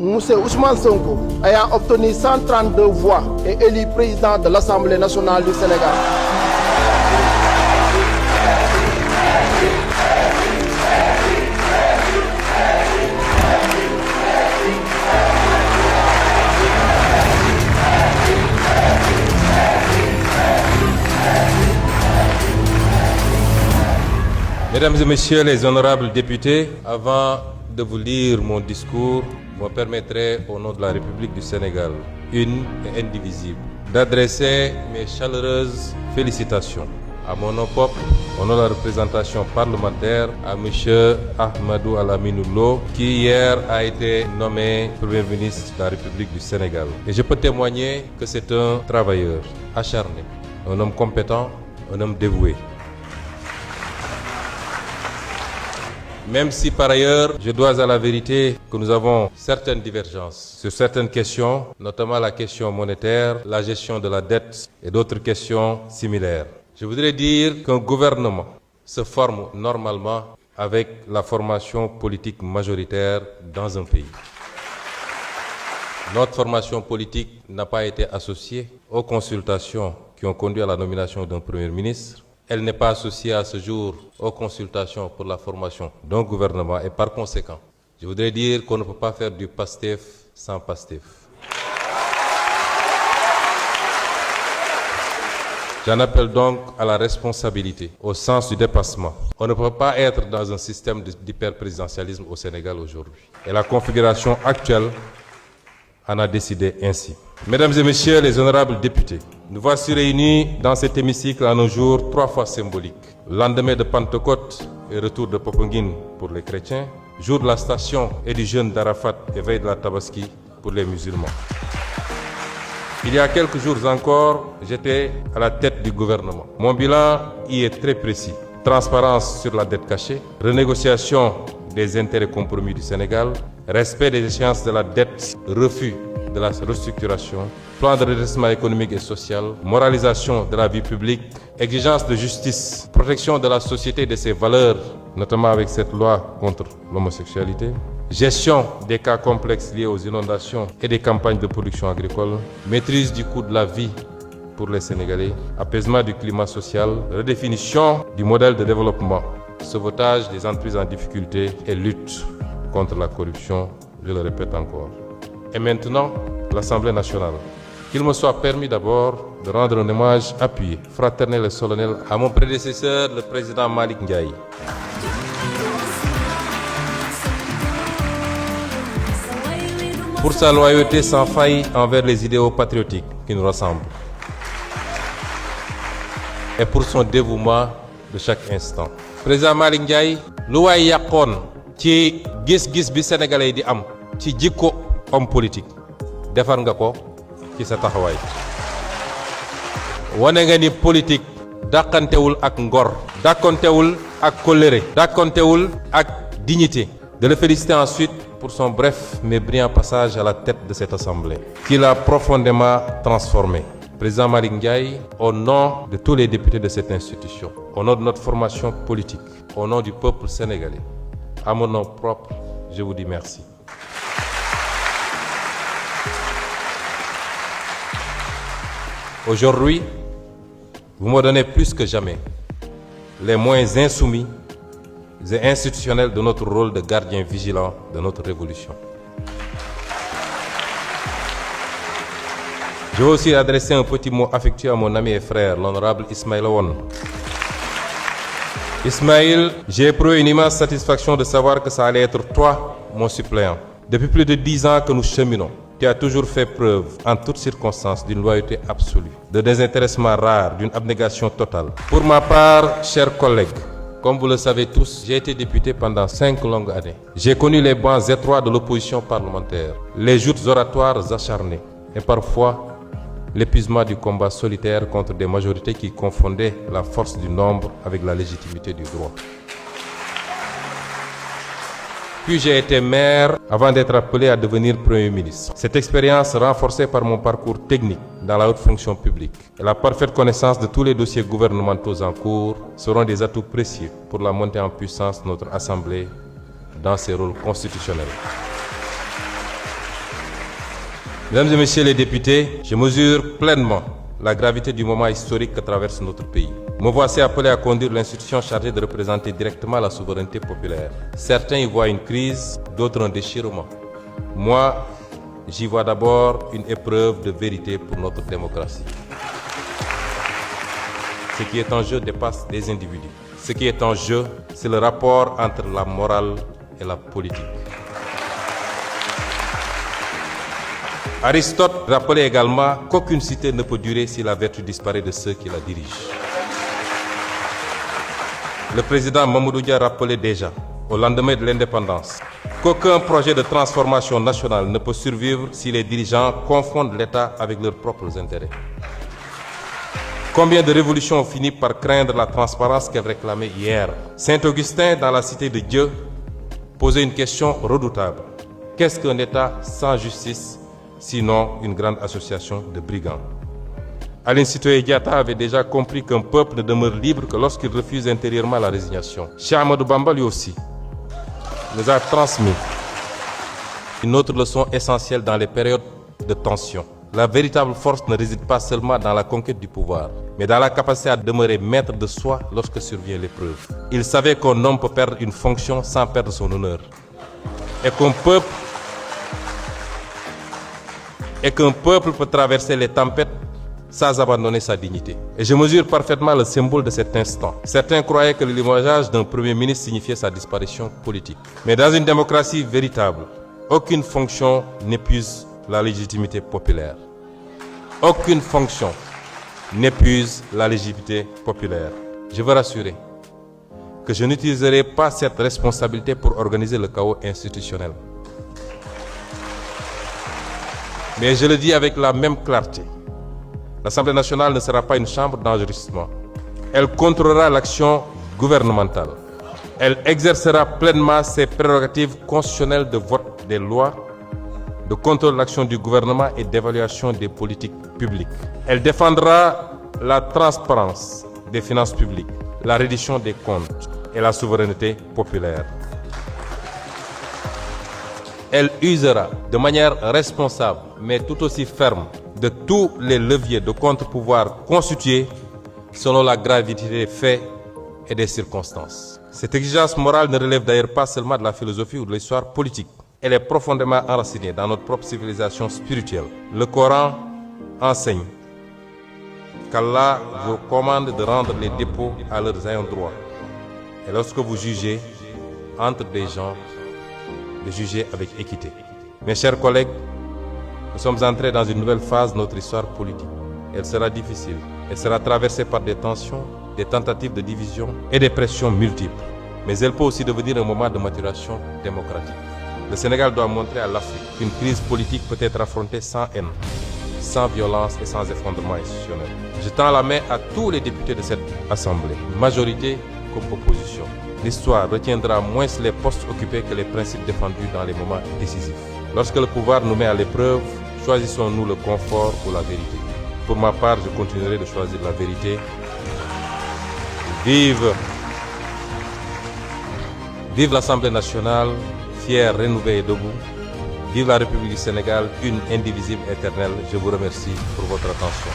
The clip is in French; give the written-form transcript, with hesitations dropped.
M. Ousmane Sonko, ayant obtenu 132 voix, est élu président de l'Assemblée nationale du Sénégal. Mesdames et messieurs les honorables députés, avant de vous lire mon discours, vous me permettrez, au nom de la République du Sénégal, une et indivisible, d'adresser mes chaleureuses félicitations à mon nom propre, au nom de la représentation parlementaire, à M. Ahmadou Alamine Lo, qui hier a été nommé Premier ministre de la République du Sénégal. Et je peux témoigner que c'est un travailleur acharné, un homme compétent, un homme dévoué. Même si par ailleurs, je dois à la vérité que nous avons certaines divergences sur certaines questions, notamment la question monétaire, la gestion de la dette et d'autres questions similaires. Je voudrais dire qu'un gouvernement se forme normalement avec la formation politique majoritaire dans un pays. Notre formation politique n'a pas été associée aux consultations qui ont conduit à la nomination d'un Premier ministre. Elle n'est pas associée à ce jour aux consultations pour la formation d'un gouvernement et par conséquent, je voudrais dire qu'on ne peut pas faire du PASTEF sans PASTEF. J'en appelle donc à la responsabilité, au sens du dépassement. On ne peut pas être dans un système d'hyperprésidentialisme au Sénégal aujourd'hui. Et la configuration actuelle en a décidé ainsi. Mesdames et messieurs les honorables députés, nous voici réunis dans cet hémicycle en un jour 3 fois symbolique. Lendemain de Pentecôte et retour de Popenguine pour les chrétiens, jour de la station et du jeûne d'Arafat et veille de la Tabaski pour les musulmans. Il y a quelques jours encore, j'étais à la tête du gouvernement. Mon bilan y est très précis. Transparence sur la dette cachée, renégociation des intérêts compromis du Sénégal, respect des échéances de la dette, refus de la restructuration, plan de redressement économique et social, moralisation de la vie publique, exigence de justice, protection de la société et de ses valeurs, notamment avec cette loi contre l'homosexualité, gestion des cas complexes liés aux inondations et des campagnes de production agricole, maîtrise du coût de la vie pour les Sénégalais, apaisement du climat social, redéfinition du modèle de développement, sauvetage des entreprises en difficulté et lutte contre la corruption, je le répète encore. Et maintenant, l'Assemblée nationale. Qu'il me soit permis d'abord de rendre un hommage appuyé, fraternel et solennel à mon prédécesseur, le président Malick Ndiaye. Pour sa loyauté sans faille envers les idéaux patriotiques qui nous rassemblent. Et pour son dévouement de chaque instant. Président Malick Ndiaye, lu waay yàqoon ci gis-gis bi Sénégalais di am ci jikko homme politique defar nga ko ci sa taxawaay. Wane nga ni politique dàqantewul ak ngor, dàqantewul ak kóllëre, dàqantewul ak dignité. De le féliciter ensuite pour son bref mais brillant passage à la tête de cette assemblée, qui l'a profondément transformé. Président Malick Ndiaye, au nom de tous les députés de cette institution, au nom de notre formation politique, au nom du peuple sénégalais, à mon nom propre, je vous dis merci. Aujourd'hui, vous me donnez plus que jamais les moyens insoumis et institutionnels de notre rôle de gardien vigilant de notre révolution. Je veux aussi adresser un petit mot affectueux à mon ami et frère, l'honorable Ismaïla Wane. Ismaïl, j'ai éprouvé une immense satisfaction de savoir que ça allait être toi, mon suppléant. Depuis plus de 10 ans que nous cheminons, tu as toujours fait preuve, en toutes circonstances, d'une loyauté absolue, de désintéressement rare, d'une abnégation totale. Pour ma part, chers collègues, comme vous le savez tous, j'ai été député pendant 5 longues années. J'ai connu les bancs étroits de l'opposition parlementaire, les joutes oratoires acharnées et parfois l'épuisement du combat solitaire contre des majorités qui confondaient la force du nombre avec la légitimité du droit. Puis j'ai été maire avant d'être appelé à devenir Premier ministre. Cette expérience, renforcée par mon parcours technique dans la haute fonction publique et la parfaite connaissance de tous les dossiers gouvernementaux en cours, seront des atouts précieux pour la montée en puissance de notre Assemblée dans ses rôles constitutionnels. Mesdames et messieurs les députés, je mesure pleinement la gravité du moment historique que traverse notre pays. Me voici appelé à conduire l'institution chargée de représenter directement la souveraineté populaire. Certains y voient une crise, d'autres un déchirement. Moi, j'y vois d'abord une épreuve de vérité pour notre démocratie. Ce qui est en jeu dépasse les individus. Ce qui est en jeu, c'est le rapport entre la morale et la politique. Aristote rappelait également qu'aucune cité ne peut durer si la vertu disparaît de ceux qui la dirigent. Le président Mamadou Dia rappelait déjà, au lendemain de l'indépendance, qu'aucun projet de transformation nationale ne peut survivre si les dirigeants confondent l'État avec leurs propres intérêts. Combien de révolutions ont fini par craindre la transparence qu'elle réclamait hier? Saint-Augustin, dans la cité de Dieu, posait une question redoutable. Qu'est-ce qu'un État sans justice, sinon une grande association de brigands? Aline Sitoé Diatta avait déjà compris qu'un peuple ne demeure libre que lorsqu'il refuse intérieurement la résignation. Cheikh Ahmadou Bamba, lui aussi, nous a transmis une autre leçon essentielle dans les périodes de tension. La véritable force ne réside pas seulement dans la conquête du pouvoir, mais dans la capacité à demeurer maître de soi lorsque survient l'épreuve. Il savait qu'un homme peut perdre une fonction sans perdre son honneur. Et qu'un peuple peut traverser les tempêtes sans abandonner sa dignité. Et je mesure parfaitement le symbole de cet instant. Certains croyaient que le limogeage d'un premier ministre signifiait sa disparition politique. Mais dans une démocratie véritable, aucune fonction n'épuise la légitimité populaire. Aucune fonction n'épuise la légitimité populaire. Je veux rassurer que je n'utiliserai pas cette responsabilité pour organiser le chaos institutionnel. Mais je le dis avec la même clarté. L'Assemblée nationale ne sera pas une chambre d'enregistrement. Elle contrôlera l'action gouvernementale. Elle exercera pleinement ses prérogatives constitutionnelles de vote des lois, de contrôle de l'action du gouvernement et d'évaluation des politiques publiques. Elle défendra la transparence des finances publiques, la reddition des comptes et la souveraineté populaire. Elle usera de manière responsable, mais tout aussi ferme, de tous les leviers de contre-pouvoir constitués selon la gravité des faits et des circonstances. Cette exigence morale ne relève d'ailleurs pas seulement de la philosophie ou de l'histoire politique. Elle est profondément enracinée dans notre propre civilisation spirituelle. Le Coran enseigne qu'Allah vous commande de rendre les dépôts à leurs ayants droit. Et lorsque vous jugez entre des gens, de juger avec équité. Mes chers collègues, nous sommes entrés dans une nouvelle phase de notre histoire politique. Elle sera difficile. Elle sera traversée par des tensions, des tentatives de division et des pressions multiples. Mais elle peut aussi devenir un moment de maturation démocratique. Le Sénégal doit montrer à l'Afrique qu'une crise politique peut être affrontée sans haine, sans violence et sans effondrement institutionnel. Je tends la main à tous les députés de cette Assemblée, majorité comme opposition. L'histoire retiendra moins les postes occupés que les principes défendus dans les moments décisifs. Lorsque le pouvoir nous met à l'épreuve, choisissons-nous le confort ou la vérité? Pour ma part, je continuerai de choisir la vérité. Vive l'Assemblée nationale, fière, rénovée et debout. Vive la République du Sénégal, une indivisible éternelle. Je vous remercie pour votre attention.